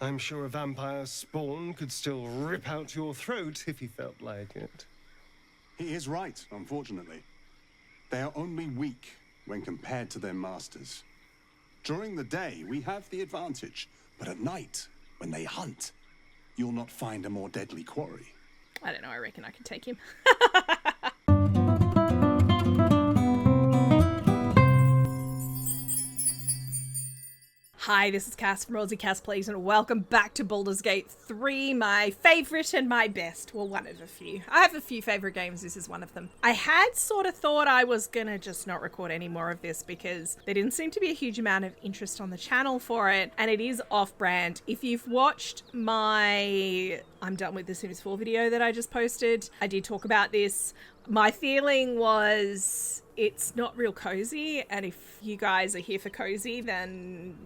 I'm sure a vampire spawn could still rip out your throat if he felt like it. He is right, unfortunately. They are only weak when compared to their masters. During the day, we have the advantage, but at night, when they hunt, you'll not find a more deadly quarry. I don't know, I reckon I could take him. Hi, this is Cass from Aussie Cass Plays, and welcome back to Baldur's Gate 3, my favourite and my best. Well, one of a few. I have a few favourite games, this is one of them. I had sort of thought I was gonna just not record any more of this because there didn't seem to be a huge amount of interest on the channel for it, and it is off-brand. If you've watched my I'm Done With The Sims 4 video that I just posted, I did talk about this. My feeling was it's not real cozy, and if you guys are here for cozy, then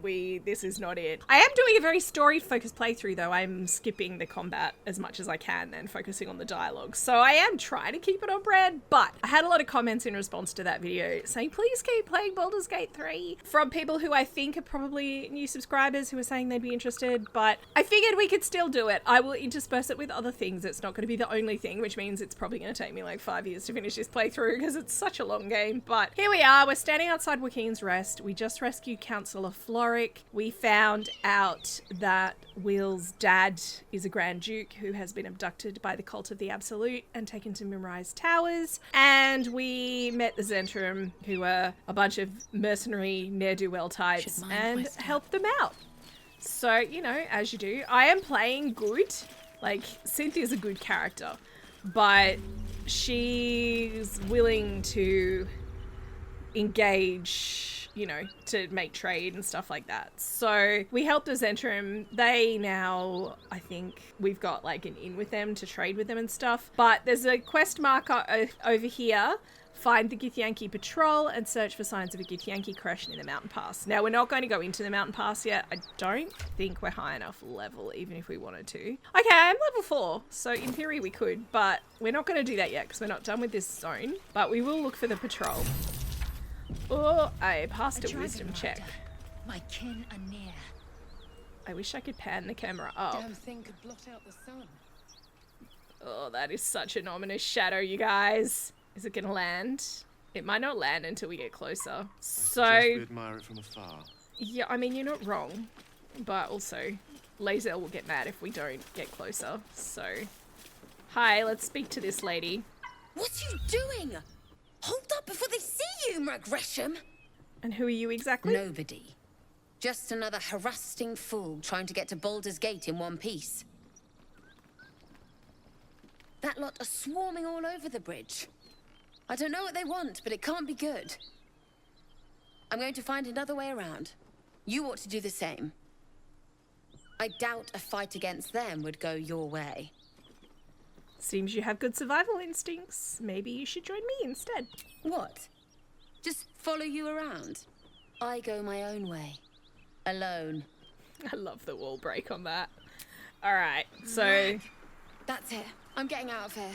this is not it. I am doing a very story-focused playthrough, though. I'm skipping the combat as much as I can and focusing on the dialogue. So I am trying to keep it on brand, but I had a lot of comments in response to that video saying, please keep playing Baldur's Gate 3, from people who I think are probably new subscribers who are saying they'd be interested, but I figured we could still do it. I will intersperse it with other things. It's not going to be the only thing, which means it's probably going to take me like 5 years to finish this playthrough because it's such a long game. But here we are, we're standing outside Joaquin's Rest. We just rescued Councillor Floric. We found out that Will's dad is a Grand Duke who has been abducted by the Cult of the Absolute and taken to Memrise Towers. And we met the Zentrum, who are a bunch of mercenary ne'er-do-well types, and helped them out. So, you know, as you do. I am playing good. Like, Cynthia's a good character, but she's willing to engage, you know, to make trade and stuff like that. So we helped the Zentrum. They now, I think we've got like an in with them to trade with them and stuff. But there's a quest marker over here. Find the Githyanki Patrol and search for signs of a Githyanki crash in the mountain pass. Now, we're not going to go into the mountain pass yet. I don't think we're high enough level, even if we wanted to. Okay, I'm level 4, so in theory we could, but we're not going to do that yet because we're not done with this zone. But we will look for the patrol. Oh, I passed a wisdom check. My kin are near. I wish I could pan the camera up. Damn thing could blot out the sun. Oh, that is such an ominous shadow, you guys. Is it gonna land? It might not land until we get closer. So we admire it from afar. Yeah, I mean, you're not wrong, but also Lazel will get mad if we don't get closer. So hi, let's speak to this lady. What are you doing? Hold up before they see you, Mrag Gresham. And who are you exactly? Nobody. Just another harassing fool trying to get to Baldur's Gate in one piece. That lot are swarming all over the bridge. I don't know what they want, but it can't be good. I'm going to find another way around. You ought to do the same. I doubt a fight against them would go your way. Seems you have good survival instincts. Maybe you should join me instead. What? Just follow you around? I go my own way. Alone. I love the wall break on that. Alright, so That's it. I'm getting out of here.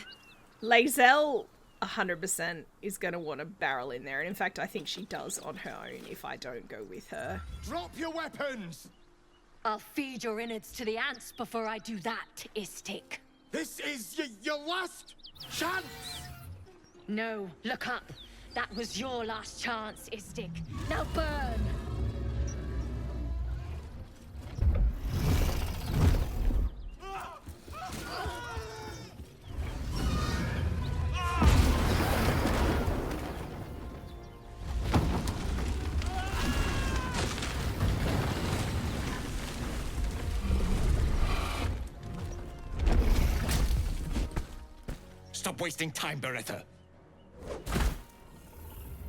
Lazel 100% is going to want to barrel in there. And in fact, I think she does on her own if I don't go with her. Drop your weapons! I'll feed your innards to the ants before I do that, Istik. This is your last chance! No, look up. That was your last chance, Istik. Now burn! Stop wasting time, Beretta.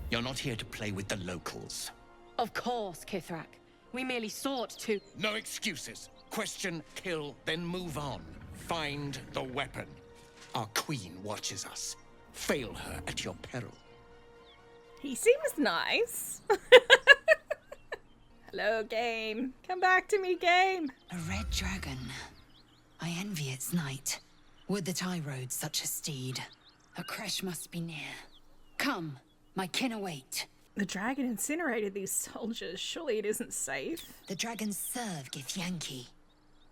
You're not here to play with the locals. Of course, Kithrak. We merely sought to... No excuses. Question, kill, then move on. Find the weapon. Our queen watches us. Fail her at your peril. He seems nice. Hello, game. Come back to me, game. A red dragon. I envy its knight. Would that I rode such a steed. A crash must be near. Come, my kin await. The dragon incinerated these soldiers. Surely it isn't safe. The dragons serve Githyanki.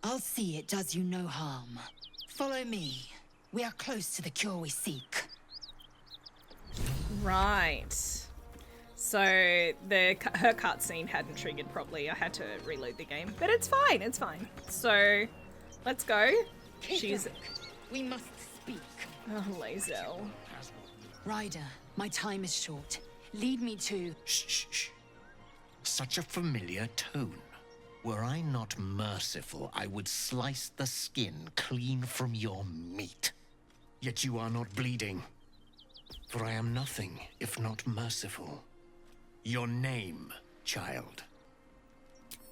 I'll see it does you no harm. Follow me. We are close to the cure we seek. Right. So her cutscene hadn't triggered properly. I had to reload the game, but it's fine. It's fine. So let's go. She's. We must speak. Oh, Lae'zel. Ryder, my time is short. Lead me to... Shh, shh, shh. Such a familiar tone. Were I not merciful, I would slice the skin clean from your meat. Yet you are not bleeding. For I am nothing if not merciful. Your name, child.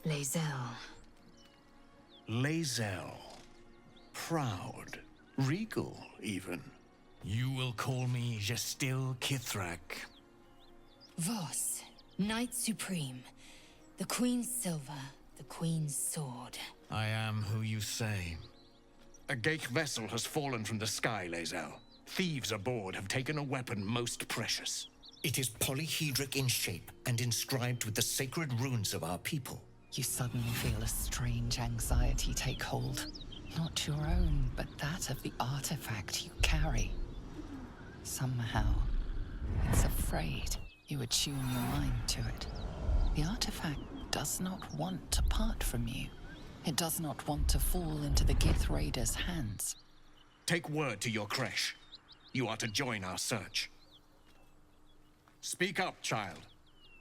Lae'zel. Lae'zel. Proud. Regal, even. You will call me Gestil Kithrak. Voss, Knight Supreme. The Queen's silver, the Queen's sword. I am who you say. A Gake vessel has fallen from the sky, Lae'zel. Thieves aboard have taken a weapon most precious. It is polyhedric in shape and inscribed with the sacred runes of our people. You suddenly feel a strange anxiety take hold. Not your own, but that of the artifact you carry. Somehow, it's afraid you attune your mind to it. The artifact does not want to part from you. It does not want to fall into the Gith Raiders' hands. Take word to your creche. You are to join our search. Speak up, child.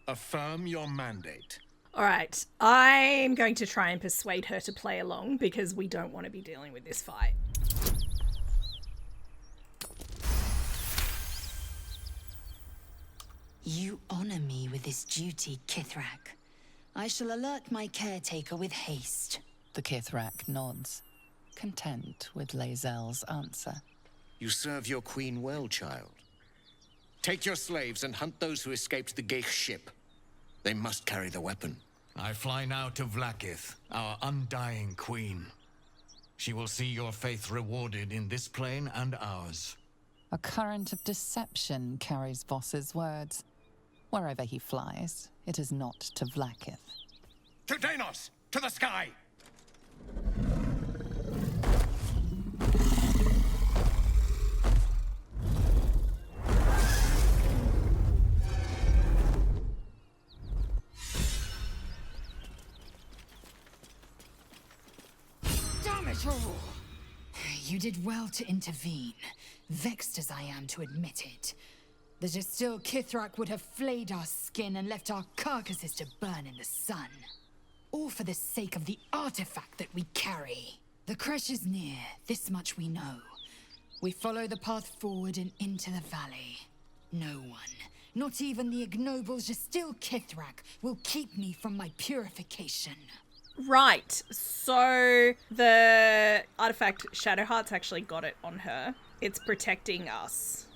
Affirm your mandate. All right. I'm going to try and persuade her to play along because we don't want to be dealing with this fight. You honor me with this duty, Kithrak. I shall alert my caretaker with haste. The Kithrak nods, content with Lae'zel's answer. You serve your queen well, child. Take your slaves and hunt those who escaped the Gake ship. They must carry the weapon. I fly now to Vlaakith, our undying queen. She will see your faith rewarded in this plane and ours. A current of deception carries Voss's words. Wherever he flies, it is not to Vlaakith. To Danos! To the sky! Damn it all! You did well to intervene, vexed as I am to admit it. The Gestil Kithrak would have flayed our skin and left our carcasses to burn in the sun. All for the sake of the artifact that we carry. The creche is near, this much we know. We follow the path forward and into the valley. No one, not even the ignoble Gestil Kithrak, will keep me from my purification. Right. So the artifact Shadowheart's actually got it on her. It's protecting us.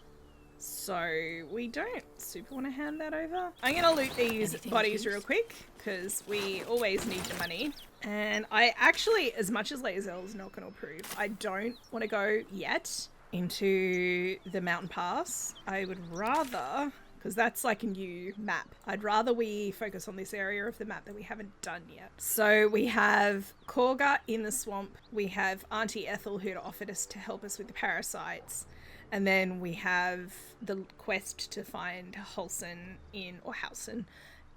So we don't super want to hand that over. I'm going to loot these bodies real quick because we always need the money. And I actually, as much as Lae'zel's not going to approve, I don't want to go yet into the mountain pass. I would rather, because that's like a new map, I'd rather we focus on this area of the map that we haven't done yet. So we have Korga in the swamp. We have Auntie Ethel who'd offered us to help us with the parasites. And then we have the quest to find Hyacinth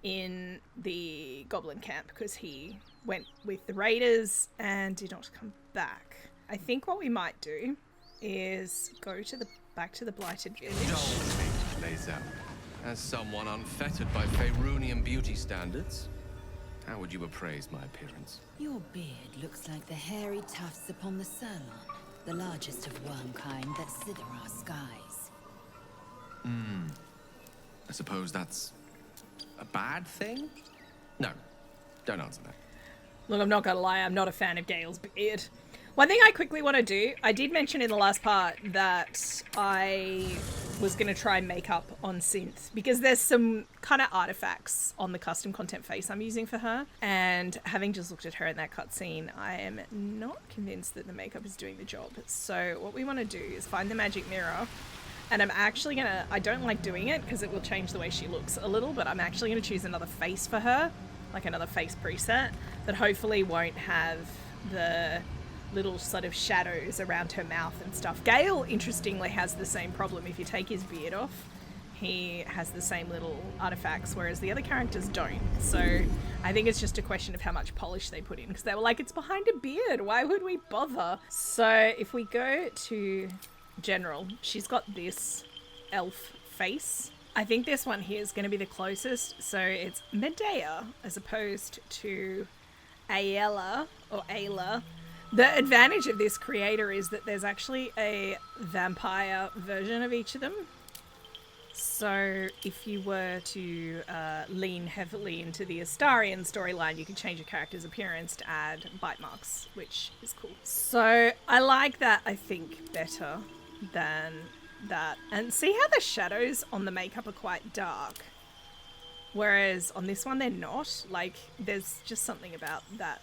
in the goblin camp because he went with the raiders and did not come back. I think what we might do is go to back to the blighted village. Indulge me, Lae'zel. As someone unfettered by Faerunian beauty standards, how would you appraise my appearance? Your beard looks like the hairy tufts upon the sirloin, the largest of wormkind that slither our skies. I suppose that's a bad thing? No, don't answer that. Look, I'm not gonna lie, I'm not a fan of Gale's beard. One thing I quickly want to do, I did mention in the last part that I was going to try makeup on Synth because there's some kind of artifacts on the custom content face I'm using for her, and having just looked at her in that cutscene, I am not convinced that the makeup is doing the job. So what we want to do is find the magic mirror, and I'm actually going to, I don't like doing it because it will change the way she looks a little, but I'm actually going to choose another face for her, like another face preset that hopefully won't have the little sort of shadows around her mouth and stuff. Gale, interestingly, has the same problem. If you take his beard off, he has the same little artifacts, whereas the other characters don't. So I think it's just a question of how much polish they put in, because they were like, it's behind a beard, why would we bother? So if we go to general, she's got this elf face. I think this one here is going to be the closest. So it's Medea as opposed to Aela or Ayla. The advantage of this creator is that there's actually a vampire version of each of them. So if you were to lean heavily into the Astarian storyline, you could change your character's appearance to add bite marks, which is cool. So I like that, I think, better than that. And see how the shadows on the makeup are quite dark, whereas on this one they're not. Like, there's just something about that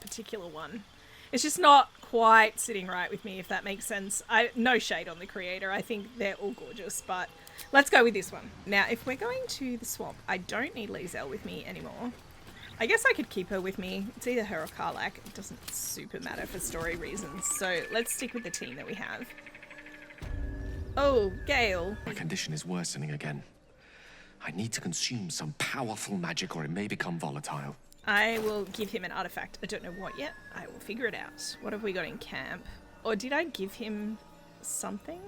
particular one. It's just not quite sitting right with me, if that makes sense. No shade on the creator. I think they're all gorgeous, but let's go with this one. Now, if we're going to the swamp, I don't need Liesel with me anymore. I guess I could keep her with me. It's either her or Karlach. It doesn't super matter for story reasons. So let's stick with the team that we have. Oh, Gale. My condition is worsening again. I need to consume some powerful magic or it may become volatile. I will give him an artifact. I don't know what yet. I will figure it out. What have we got in camp? Or did I give him something?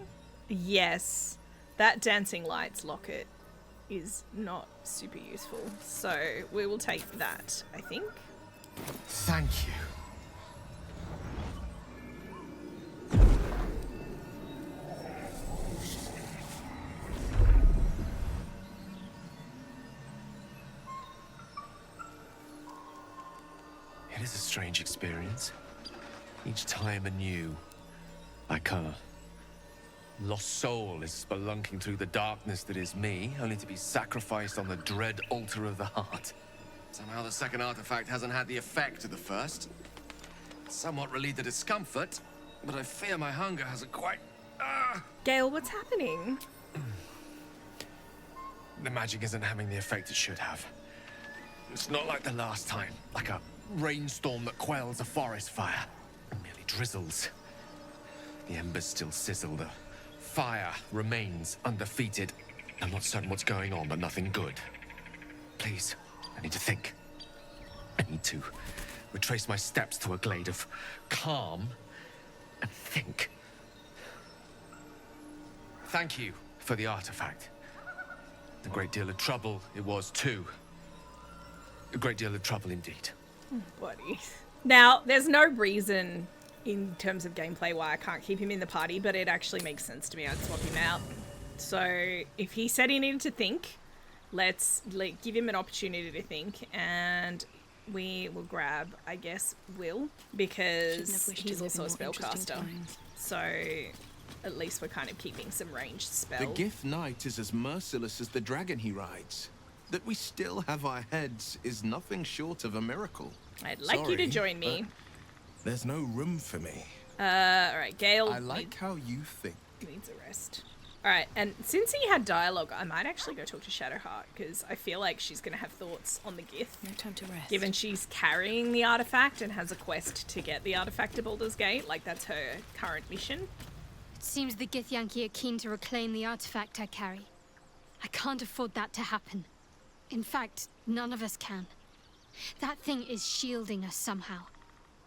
Yes. That dancing lights locket is not super useful. So we will take that, I think. Thank you. It is a strange experience. Each time anew. Like her. Lost soul is spelunking through the darkness that is me, only to be sacrificed on the dread altar of the heart. Somehow the second artifact hasn't had the effect of the first. It's somewhat relieved the discomfort, but I fear my hunger hasn't quite... Gale, what's happening? The magic isn't having the effect it should have. It's not like the last time, like a rainstorm that quells a forest fire. It merely drizzles. The embers still sizzle, the fire remains undefeated. I'm not certain what's going on, but nothing good. Please, I need to think. I need to retrace my steps to a glade of calm and think. Thank you for the artifact. A great deal of trouble it was too. A great deal of trouble indeed. Buddy. Now, there's no reason in terms of gameplay why I can't keep him in the party, but it actually makes sense to me. I'd swap him out. So if he said he needed to think, let's give him an opportunity to think, and we will grab, I guess, Will, because he's also a spellcaster. So at least we're kind of keeping some ranged spells. The Gift Knight is as merciless as the dragon he rides. That we still have our heads is nothing short of a miracle. I'd like you to join me. There's no room for me. Alright, Gale. I like how you think. Needs a rest. Alright, and since he had dialogue, I might actually go talk to Shadowheart, because I feel like she's going to have thoughts on the Gith. No time to rest. Given she's carrying the artifact and has a quest to get the artifact to Baldur's Gate, like that's her current mission. It seems the Githyanki are keen to reclaim the artifact I carry. I can't afford that to happen. In fact, none of us can. That thing is shielding us somehow.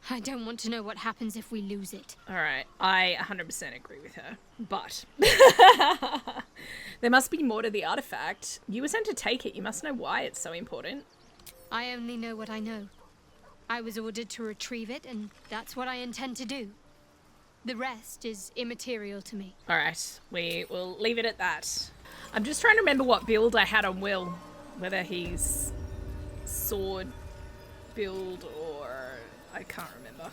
I don't want to know what happens if we lose it. Alright, I 100% agree with her. But there must be more to the artifact. You were sent to take it. You must know why it's so important. I only know what I know. I was ordered to retrieve it, and that's what I intend to do. The rest is immaterial to me. Alright, we will leave it at that. I'm just trying to remember what build I had on Will. Whether he's sword build or... I can't remember.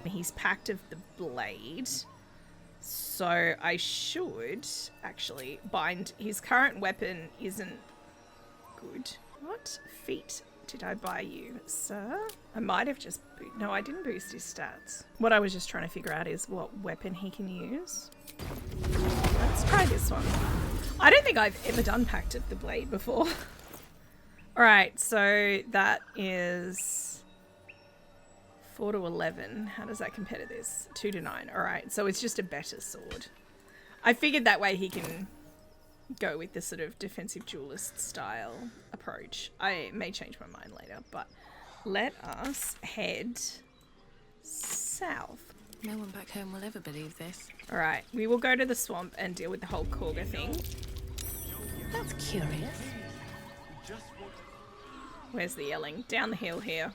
He's Pact of the Blade. So I should actually bind... His current weapon isn't good. What feat did I buy you, sir? I might have just... No, I didn't boost his stats. What I was just trying to figure out is what weapon he can use. Let's try this one. I don't think I've ever done Pact of the Blade before. Alright, so that is 4 to 11. How does that compare to this? 2 to 9. Alright, so it's just a better sword. I figured that way he can go with the sort of defensive duelist style approach. I may change my mind later, but let us head south. No one back home will ever believe this. Alright, we will go to the swamp and deal with the whole Korga thing. That's curious. Where's the yelling? Down the hill here.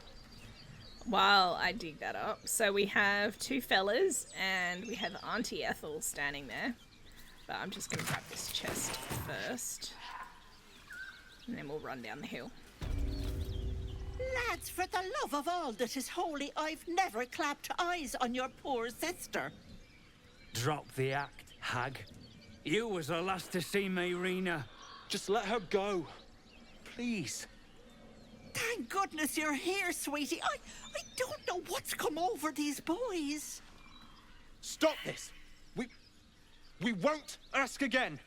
While I dig that up. So we have 2 fellas and we have Auntie Ethel standing there. But I'm just going to grab this chest first. And then we'll run down the hill. Lads, for the love of all that is holy, I've never clapped eyes on your poor sister. Drop the act, hag. You was the last to see Mayrina. Just let her go. Please. Thank goodness you're here, sweetie. I don't know what's come over these boys. Stop this. We won't ask again.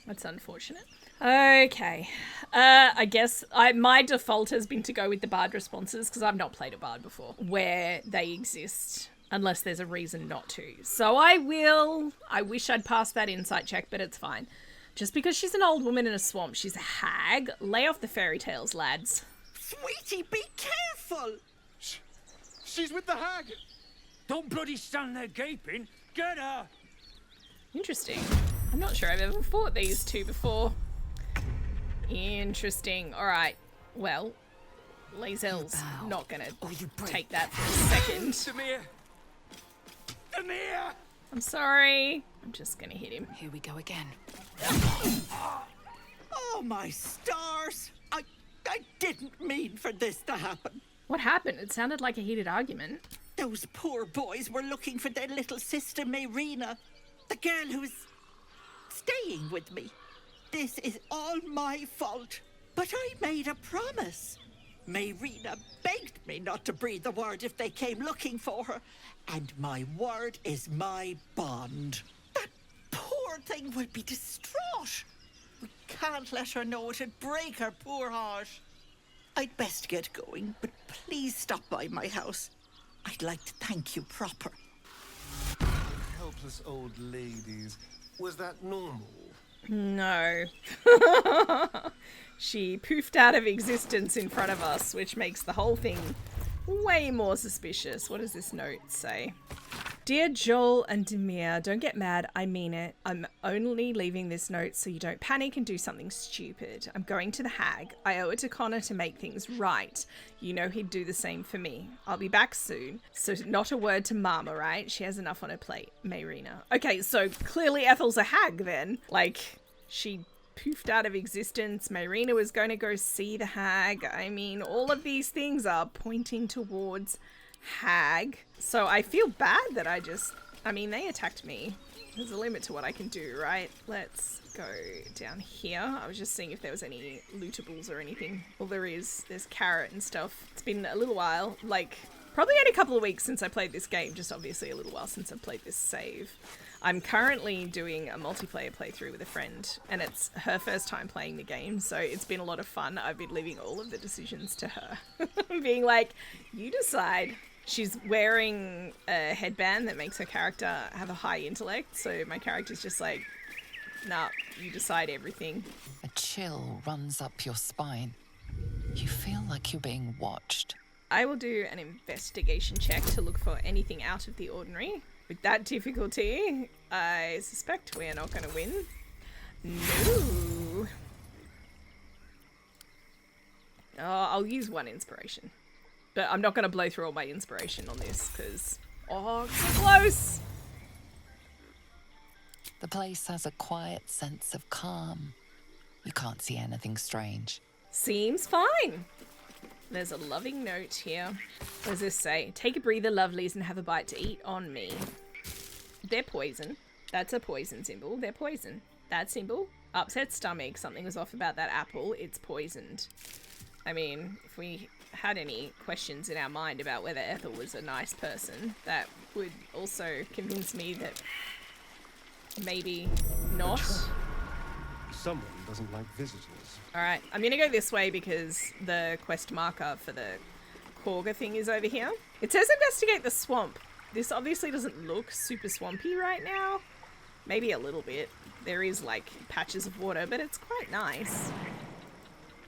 That's unfortunate. Okay. I guess my default has been to go with the bard responses because I've not played a bard before where they exist unless there's a reason not to. So I wish I'd passed that insight check, but it's fine. Just because she's an old woman in a swamp, she's a hag. Lay off the fairy tales, lads. Sweetie, be careful. She's with the hag. Don't bloody stand there gaping. Get her. Interesting. I'm not sure I've ever fought these two before. Interesting. Alright. Well, Lae'zel's not gonna take that for a second. Demir! Demir! I'm sorry. I'm just gonna hit him. Here we go again. Oh, my stars. I didn't mean for this to happen. What happened? It sounded like a heated argument. Those poor boys were looking for their little sister, Mayrina. The girl who's staying with me. This is all my fault. But I made a promise. Mayrina begged me not to breathe a word if they came looking for her. And my word is my bond. That poor thing will be distraught. We can't let her know. It'd break her poor heart. I'd best get going, but please stop by my house. I'd like to thank you proper. Helpless old ladies. Was that normal? No. She poofed out of existence in front of us, which makes the whole thing way more suspicious. What does this note say? Dear Joel and Demir, don't get mad, I mean it. I'm only leaving this note so you don't panic and do something stupid. I'm going to the hag. I owe it to Connor to make things right. You know he'd do the same for me. I'll be back soon. So not a word to Mama, right? She has enough on her plate. Mayrina. Okay, so clearly Ethel's a hag then. Like, she poofed out of existence. Mayrina was going to go see the hag. I mean, all of these things are pointing towards hag. So I feel bad that I mean, they attacked me. There's a limit to what I can do, right? Let's go down here. I was just seeing if there was any lootables or anything. Well, there is. There's carrot and stuff. It's been a little while, like probably only a couple of weeks since I played this game, just obviously a little while since I played this save. I'm currently doing a multiplayer playthrough with a friend, and it's her first time playing the game, so it's been a lot of fun. I've been leaving all of the decisions to her. Being like, you decide. She's wearing a headband that makes her character have a high intellect, so my character's just like, nah, you decide everything. A chill runs up your spine. You feel like you're being watched. I will do an investigation check to look for anything out of the ordinary. With that difficulty, I suspect we're not going to win. No. Oh, I'll use 1 inspiration. But I'm not going to blow through all my inspiration on this, because... Oh, so close! The place has a quiet sense of calm. You can't see anything strange. Seems fine. There's a loving note here. What does this say? Take a breather, lovelies, and have a bite to eat on me. They're poison. That's a poison symbol. They're poison. That symbol? Upset stomach. Something was off about that apple. It's poisoned. I mean, if we had any questions in our mind about whether Ethel was a nice person, that would also convince me that maybe not. someone doesn't like visitors. Alright, I'm gonna go this way because the quest marker for the Korga thing is over here. It says investigate the swamp. This obviously doesn't look super swampy right now. Maybe a little bit. There is like patches of water, but it's quite nice.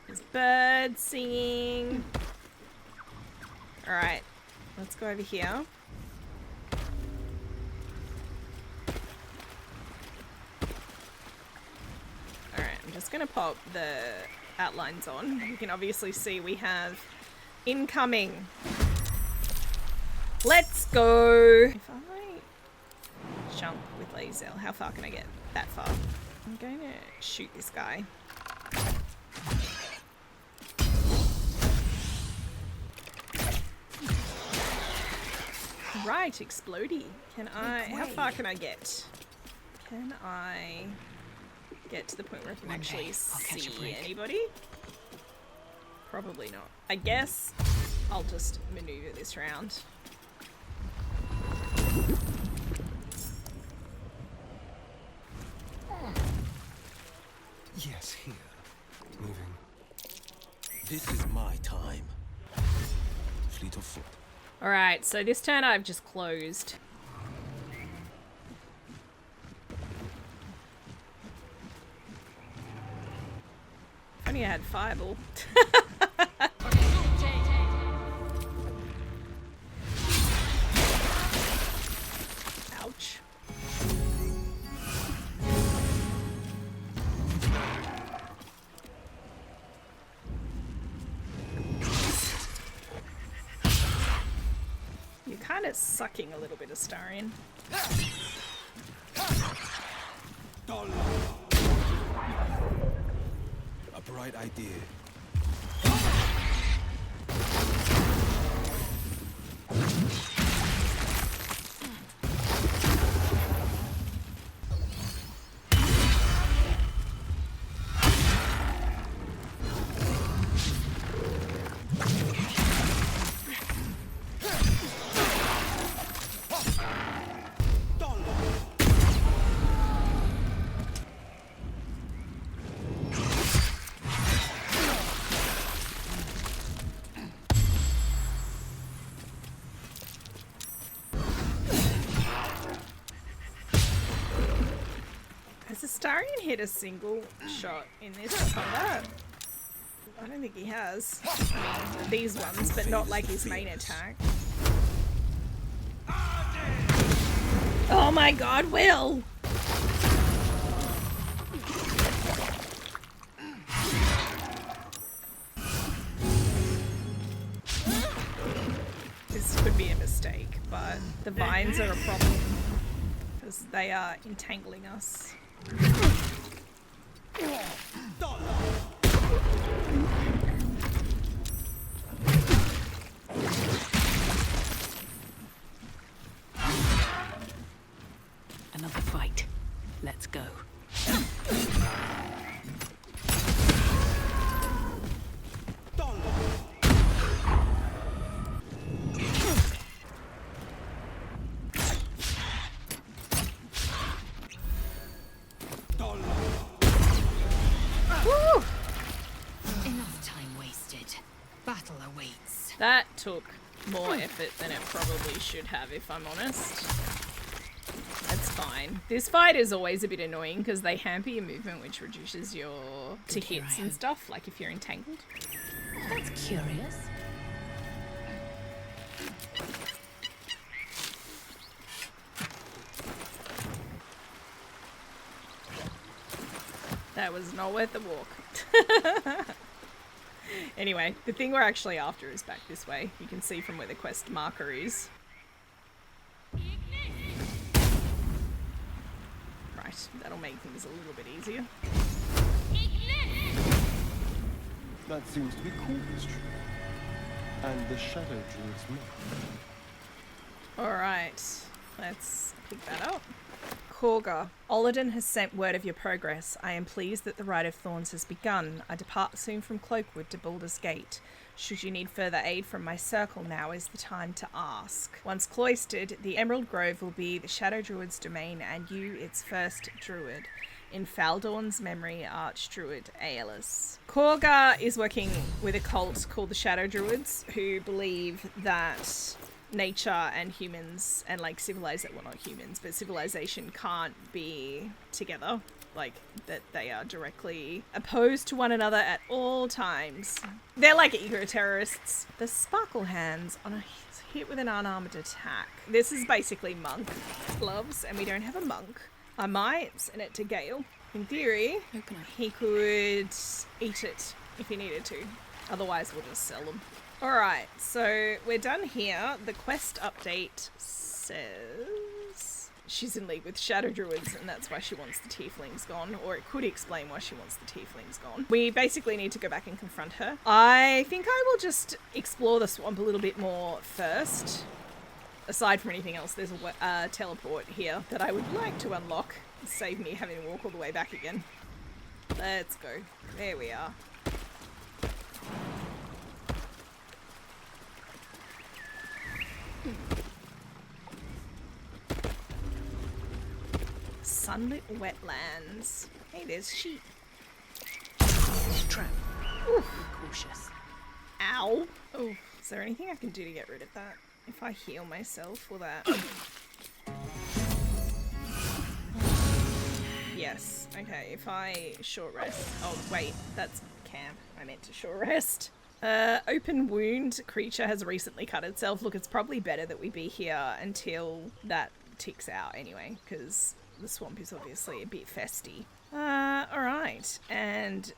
There's birds singing. Alright, let's go over here. Alright, I'm just gonna pop the outlines on. You can obviously see we have incoming. Let's go! If I jump with laser, how far can I get? That far. I'm going to shoot this guy. Right, explodey. Can I... How far can I get? Can I get to the point where I can actually see anybody? Probably not. I guess I'll just maneuver this round. Yes, here. Moving. This is my time. Fleet of foot. Alright, so this turn I've just closed. If only I had Fireball. Ouch. You're kind of sucking a little bit of Starian. A bright idea. Has Astarion hit a single shot in this combat? I don't think he has. I mean, these ones, but not like his main attack. Oh my god, Will! This could be a mistake, but the vines are a problem because they are entangling us. Another fight. Let's go. Woo! Enough time wasted. Battle awaits. That took more effort than it probably should have, if I'm honest. That's fine. This fight is always a bit annoying because they hamper your movement, which reduces your hits and stuff, like if you're entangled. That's curious. That was not worth the walk. Anyway, the thing we're actually after is back this way. You can see from where the quest marker is. Right, that'll make things a little bit easier. That seems to be Korga's tree. And the Shadow Druid's mark. Alright, let's pick that up. Korga, Olladin has sent word of your progress. I am pleased that the Rite of Thorns has begun. I depart soon from Cloakwood to Baldur's Gate. Should you need further aid from my circle, now is the time to ask. Once cloistered, the Emerald Grove will be the Shadow Druid's domain and you its first druid. in Faldorn's memory, Archdruid Aeolus. Korga is working with a cult called the Shadow Druids, who believe that nature and humans and like civilization, well, not humans, but civilization can't be together. Like, that they are directly opposed to one another at all times. They're like eco-terrorists. The Sparkle Hands on a hit with an unarmed attack. This is basically monk gloves, and we don't have a monk. I might send it to Gale. In theory, he could eat it if he needed to. Otherwise, we'll just sell them. Alright, so we're done here. The quest update says she's in league with Shadow Druids, and that's why she wants the tieflings gone, or it could explain why she wants the tieflings gone. We basically need to go back and confront her. I think I will just explore the swamp a little bit more first. Aside from anything else, there's a teleport here that I would like to unlock. Save me having to walk all the way back again. Let's go. There we are. Sunlit wetlands. Hey, there's sheep. Trap. Oof. Be cautious. Ow. Oh, is there anything I can do to get rid of that? If I heal myself, will that... Yes. Okay, if I short rest... Oh, wait. That's camp. I meant to short rest. Open wound. Creature has recently cut itself. Look, it's probably better that we be here until that ticks out anyway, because the swamp is obviously a bit festy. Alright. And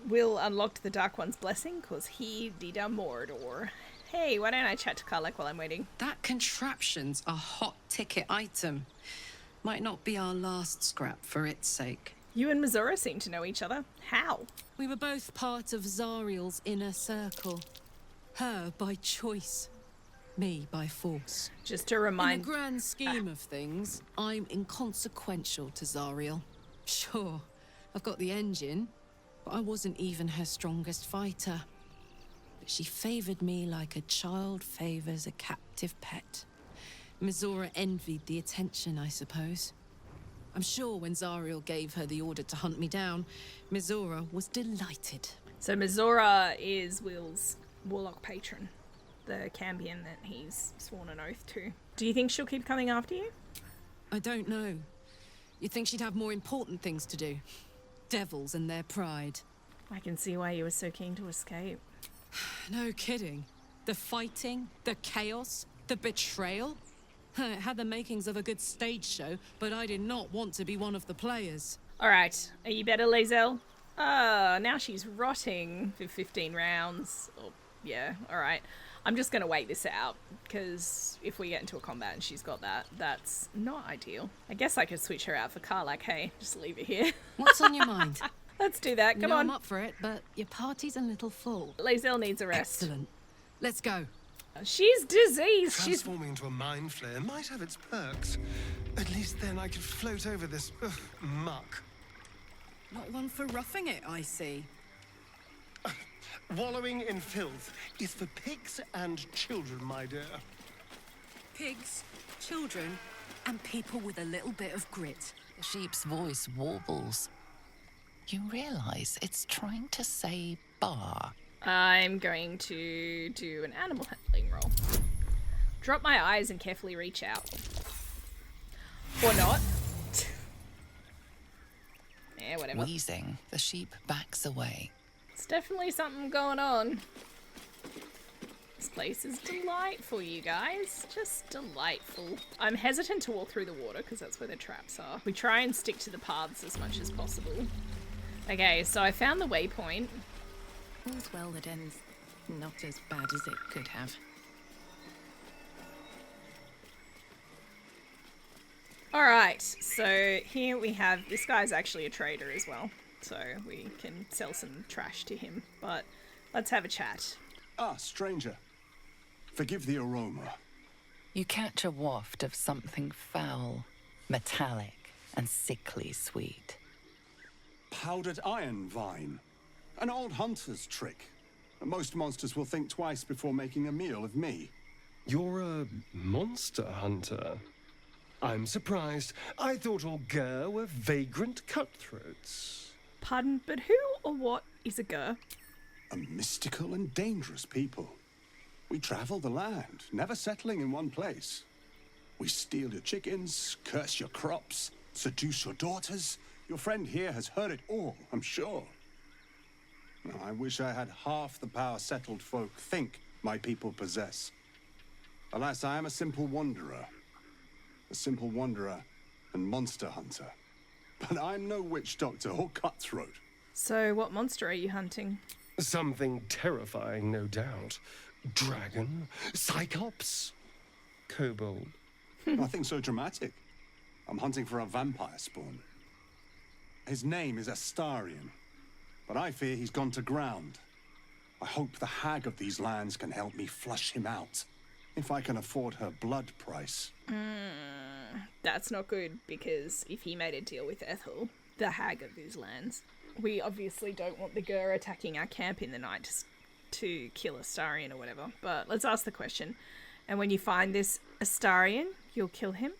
we'll unlock the Dark One's blessing, because he did a Mordor. Hey, why don't I chat to Karlach while I'm waiting? That contraption's a hot ticket item. Might not be our last scrap for its sake. You and Mizora seem to know each other. How? We were both part of Zariel's inner circle. Her by choice. Me by force. Just to remind... In the grand scheme of things, I'm inconsequential to Zariel. Sure, I've got the engine, but I wasn't even her strongest fighter. But she favored me like a child favors a captive pet. Mizora envied the attention, I suppose. I'm sure when Zariel gave her the order to hunt me down, Mizora was delighted. So Mizora is Will's warlock patron, the Cambion that he's sworn an oath to. Do you think she'll keep coming after you? I don't know. You'd think she'd have more important things to do. Devils and their pride. I can see why you were so keen to escape. No kidding. The fighting, the chaos, the betrayal. It had the makings of a good stage show, but I did not want to be one of the players. Alright, are you better, Lae'zel? Now she's rotting for 15 rounds. Oh, yeah, alright. I'm just gonna wait this out, because if we get into a combat and she's got that, that's not ideal. I guess I could switch her out for Karlach, hey? Just leave her here. What's on your mind? Let's do that, come no, on. I'm up for it, but your party's a little full. Lae'zel needs a rest. Excellent. Let's go. She's diseased. Transforming into a mind flayer might have its perks. At least then I could float over this muck. Not one for roughing it, I see. Wallowing in filth is for pigs and children, my dear. Pigs, children, and people with a little bit of grit. The sheep's voice warbles. You realize it's trying to say bar. I'm going to do an animal handling roll. Drop my eyes and carefully reach out. Or not. Yeah, whatever. Wheezing, the sheep backs away. It's definitely something going on. This place is delightful, you guys. Just delightful. I'm hesitant to walk through the water because that's where the traps are. We try and stick to the paths as much as possible. Okay, so I found the waypoint. All's well that ends not as bad as it could have. Alright, so here we have, this guy's actually a trader as well, so we can sell some trash to him, but let's have a chat. Ah, stranger. Forgive the aroma. You catch a waft of something foul, metallic, and sickly sweet. Powdered iron vine. An old hunter's trick. Most monsters will think twice before making a meal of me. You're a monster hunter. I'm surprised. I thought all Gur were vagrant cutthroats. Pardon, but who or what is a Gur? A mystical and dangerous people. We travel the land, never settling in one place. We steal your chickens, curse your crops, seduce your daughters. Your friend here has heard it all, I'm sure. Now, I wish I had half the power settled folk think my people possess. Alas, I am a simple wanderer. A simple wanderer and monster hunter. But I'm no witch doctor or cutthroat. So what monster are you hunting? Something terrifying, no doubt. Dragon? Cyclops? Kobold? Nothing so dramatic. I'm hunting for a vampire spawn. His name is Astarion, but I fear he's gone to ground. I hope the hag of these lands can help me flush him out, if I can afford her blood price. That's not good, because if he made a deal with Ethel, the hag of these lands, we obviously don't want the Gur attacking our camp in the night to kill Astarion or whatever. But let's ask the question. And when you find this Astarion, you'll kill him?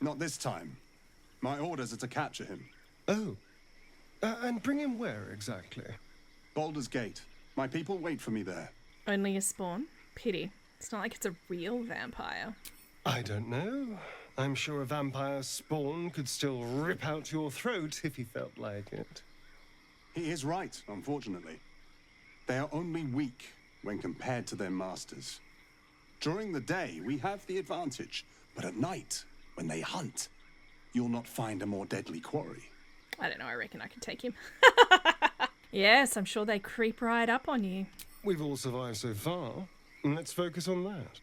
Not this time. My orders are to capture him. Oh. And bring him where exactly? Baldur's Gate. My people wait for me there. Only a spawn? Pity. It's not like it's a real vampire. I don't know. I'm sure a vampire spawn could still rip out your throat if he felt like it. He is right, unfortunately. They are only weak when compared to their masters. During the day, we have the advantage, but at night, when they hunt, you'll not find a more deadly quarry. I don't know, I reckon I could take him. Yes, I'm sure they creep right up on you. We've all survived so far. Let's focus on that.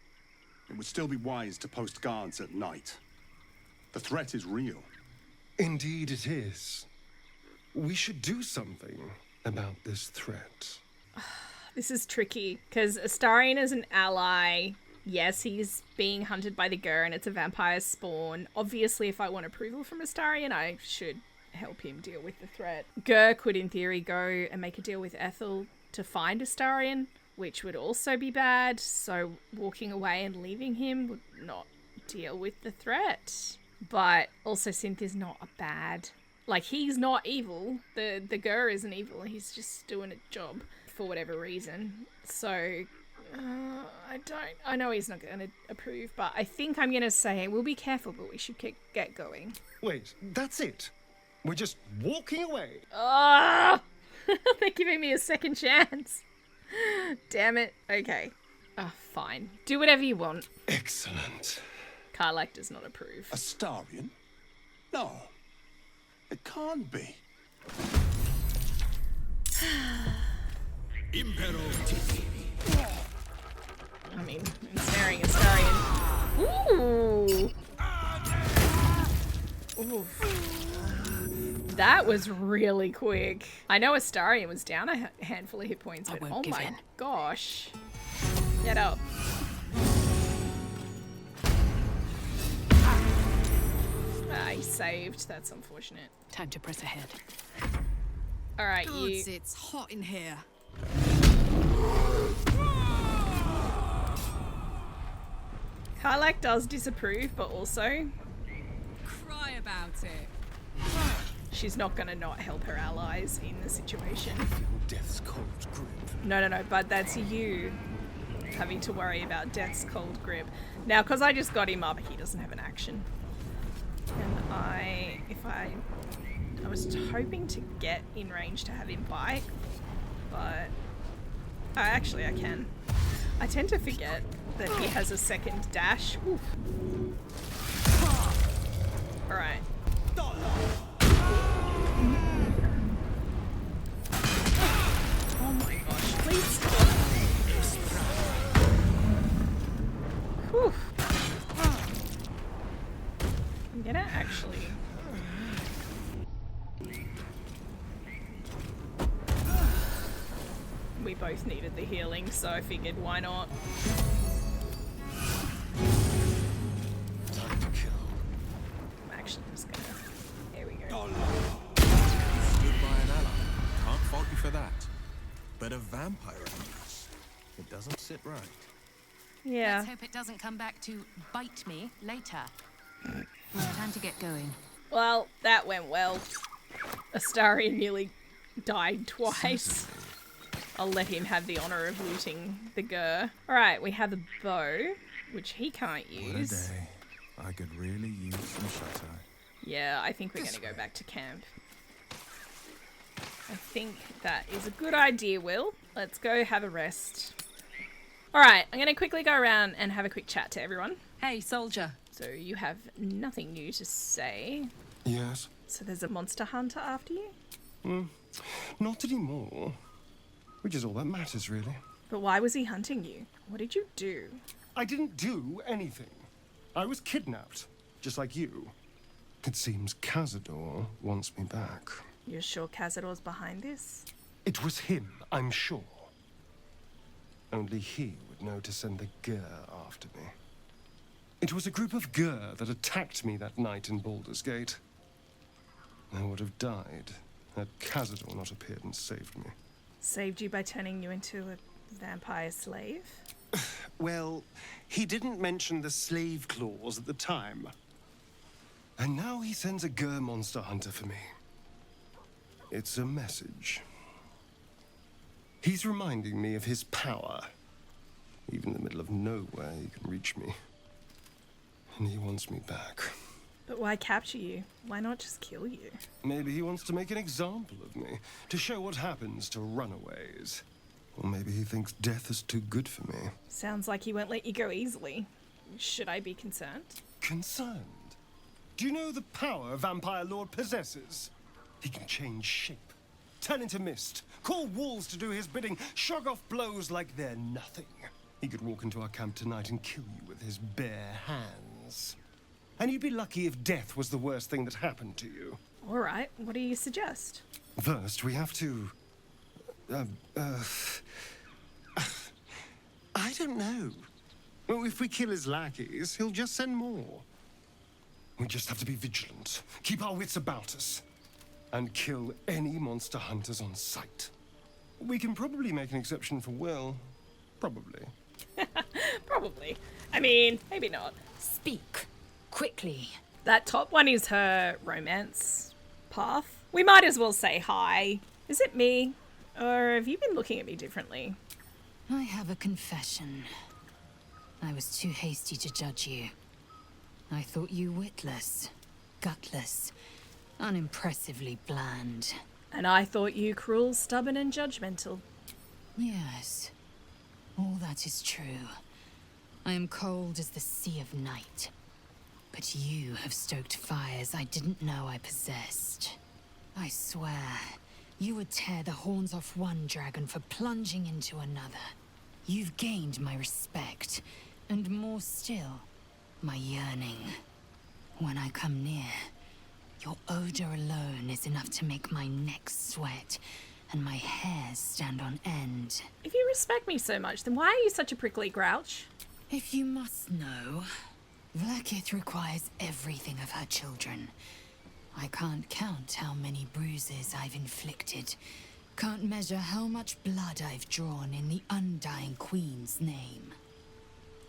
It would still be wise to post guards at night. The threat is real. Indeed it is. We should do something about this threat. This is tricky, because Astarion is an ally. Yes, he's being hunted by the Gur and it's a vampire spawn. Obviously, if I want approval from Astarion, I should help him deal with the threat. Gur could, in theory, go and make a deal with Ethel to find Astarion, which would also be bad. So walking away and leaving him would not deal with the threat. But also, Synth is not a bad... Like, he's not evil. The Gur isn't evil. He's just doing a job for whatever reason. So... I know he's not going to approve, but I think I'm going to say we'll be careful, but we should get going. Wait, that's it? We're just walking away? Oh! They're giving me a second chance. Damn it. Okay. Oh, fine. Do whatever you want. Excellent. Karlach does not approve. Astarion? No. It can't be. I mean, ensnaring Astarion. Ooh! Ooh. That was really quick. I know Astarion was down a handful of hit points, but oh my gosh. Get up. Ah, he saved. That's unfortunate. Time to press ahead. Alright, Gods, it's hot in here. Karlach does disapprove, but also... Cry about it. She's not gonna not help her allies in the situation. Death's cold grip. No, bud, that's you having to worry about Death's cold grip. Now, because I just got him up, he doesn't have an action. And I was hoping to get in range to have him bite, but actually I can. I tend to forget that he has a second dash. Oof. All right. Oh my gosh, please. Whew. I'm gonna actually... We both needed the healing, so I figured why not. Time to kill. I'm actually just gonna... There we go. Stood by an ally. Can't fault you for that. But a vampire ambush. It doesn't sit right. Yeah. Let's hope it doesn't come back to bite me later. Time to get going. Well, that went well. Astarion nearly died twice. I'll let him have the honour of looting the gur. Alright, we have a bow, which he can't use. What a day. I could really use some shelter. Yeah, I think we're going to go back to camp. I think that is a good idea, Will. Let's go have a rest. Alright, I'm going to quickly go around and have a quick chat to everyone. Hey, soldier. So you have nothing new to say. Yes? So there's a monster hunter after you? Not anymore. Which is all that matters, really. But why was he hunting you? What did you do? I didn't do anything. I was kidnapped, just like you. It seems Cazador wants me back. You're sure Cazador's behind this? It was him, I'm sure. Only he would know to send the gur after me. It was a group of gur that attacked me that night in Baldur's Gate. I would have died had Cazador not appeared and saved me. Saved you by turning you into a vampire slave? Well, he didn't mention the slave clause at the time. And now he sends a gur monster hunter for me. It's a message. He's reminding me of his power. Even in the middle of nowhere, he can reach me. And he wants me back. But why capture you? Why not just kill you? Maybe he wants to make an example of me, to show what happens to runaways. Or maybe he thinks death is too good for me. Sounds like he won't let you go easily. Should I be concerned? Concerned? Do you know the power Vampire Lord possesses? He can change shape, turn into mist, call walls to do his bidding, shrug off blows like they're nothing. He could walk into our camp tonight and kill you with his bare hands. And you'd be lucky if death was the worst thing that happened to you. All right, what do you suggest? First, we have to... I don't know. Well, if we kill his lackeys, he'll just send more. We just have to be vigilant, keep our wits about us, and kill any monster hunters on sight. We can probably make an exception for Will. Probably. Probably. I mean, maybe not. Speak. Quickly. That top one is her romance path. We might as well say hi. Is it me? Or have you been looking at me differently? I have a confession. I was too hasty to judge you. I thought you witless, gutless, unimpressively bland. And I thought you cruel, stubborn, and judgmental. Yes, all that is true. I am cold as the sea of night. But you have stoked fires I didn't know I possessed. I swear, you would tear the horns off one dragon for plunging into another. You've gained my respect, and more still, my yearning. When I come near, your odor alone is enough to make my neck sweat and my hairs stand on end. If you respect me so much, then why are you such a prickly grouch? If you must know, Vlaakith requires everything of her children. I can't count how many bruises I've inflicted. Can't measure how much blood I've drawn in the undying Queen's name.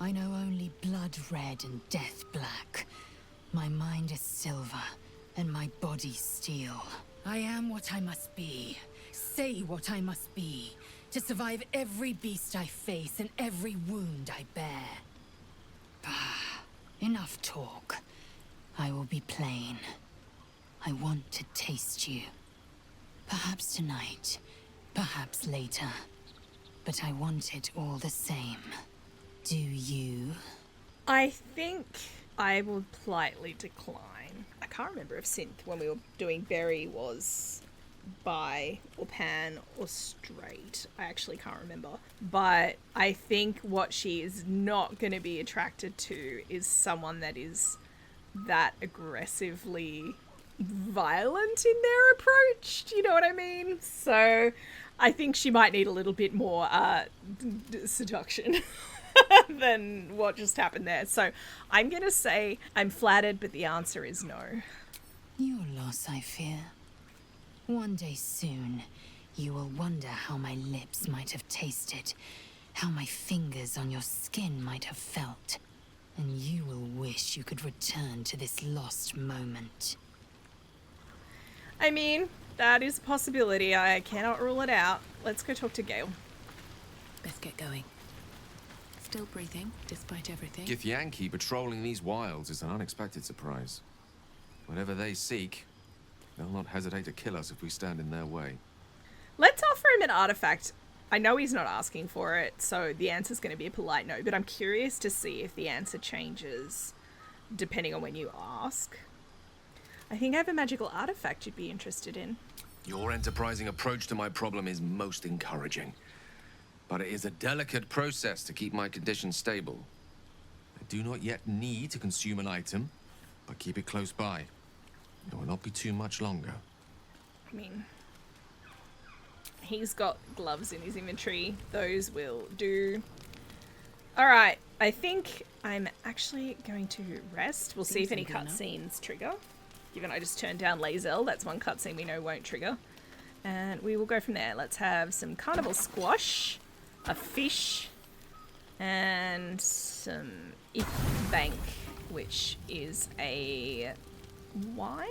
I know only blood red and death black. My mind is silver, and my body steel. I am what I must be. Say what I must be. To survive every beast I face and every wound I bear. Enough talk. I will be plain. I want to taste you. Perhaps tonight, perhaps later. But I want it all the same. Do you? I think I will politely decline. I can't remember if Synth, when we were doing Berry, was bi or pan or straight. I actually can't remember. But I think what she is not going to be attracted to is someone that is that aggressively violent in their approach. Do you know what I mean? So I think she might need a little bit more seduction than what just happened there. So I'm going to say I'm flattered, but the answer is no. Your loss, I fear. One day soon, you will wonder how my lips might have tasted, how my fingers on your skin might have felt. And you will wish you could return to this lost moment. I mean, that is a possibility. I cannot rule it out. Let's go talk to Gale. Let's get going. Still breathing, despite everything. Githyanki patrolling these wilds is an unexpected surprise. Whatever they seek, they'll not hesitate to kill us if we stand in their way. Let's offer him an artifact. I know he's not asking for it, so the answer's going to be a polite no, but I'm curious to see if the answer changes depending on when you ask. I think I have a magical artifact you'd be interested in. Your enterprising approach to my problem is most encouraging. But it is a delicate process to keep my condition stable. I do not yet need to consume an item, but keep it close by. It will not be too much longer. I mean, he's got gloves in his inventory. Those will do. Alright, I think I'm actually going to rest. We'll see if any cutscenes trigger. Given I just turned down Lazel, that's one cutscene we know won't trigger. And we will go from there. Let's have some carnival squash, a fish, and some bank, which is a wine?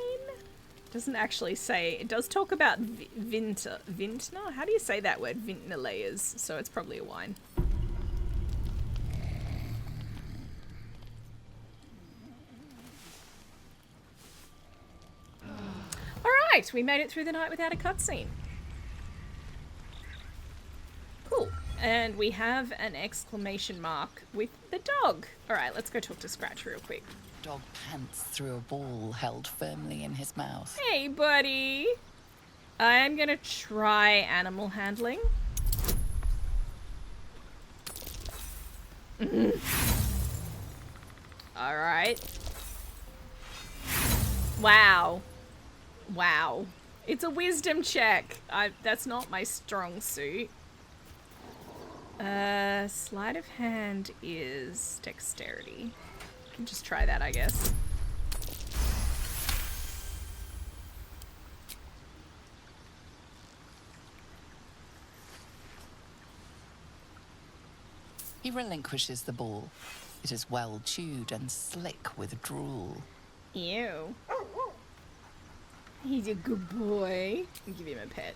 Doesn't actually say. It does talk about vintner. How do you say that word? Vintner layers. So it's probably a wine. Alright, we made it through the night without a cutscene. Cool. And we have an exclamation mark with the dog. Alright, let's go talk to Scratch real quick. Dog pants through a ball held firmly in his mouth. Hey, buddy. I'm gonna try animal handling. Alright. Wow. Wow. It's a wisdom check. That's not my strong suit. Sleight of hand is dexterity. Can just try that, I guess. He relinquishes the ball. It is well chewed and slick with drool. Ew. He's a good boy. I'll give him a pet.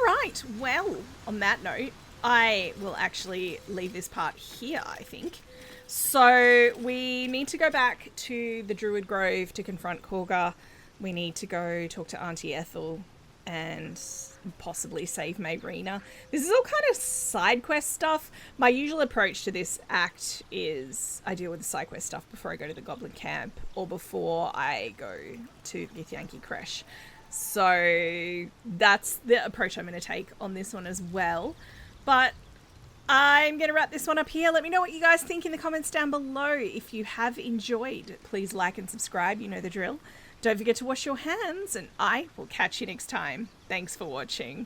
Right, well, on that note, I will actually leave this part here, I think. So we need to go back to the Druid Grove to confront Korga. We need to go talk to Auntie Ethel and possibly save Mayrina. This is all kind of side quest stuff. My usual approach to this act is I deal with the side quest stuff before I go to the Goblin Camp or before I go to Githyanki Creche. So that's the approach I'm going to take on this one as well. But I'm going to wrap this one up here. Let me know what you guys think in the comments down below. If you have enjoyed, please like and subscribe. You know the drill. Don't forget to wash your hands, and I will catch you next time. Thanks for watching.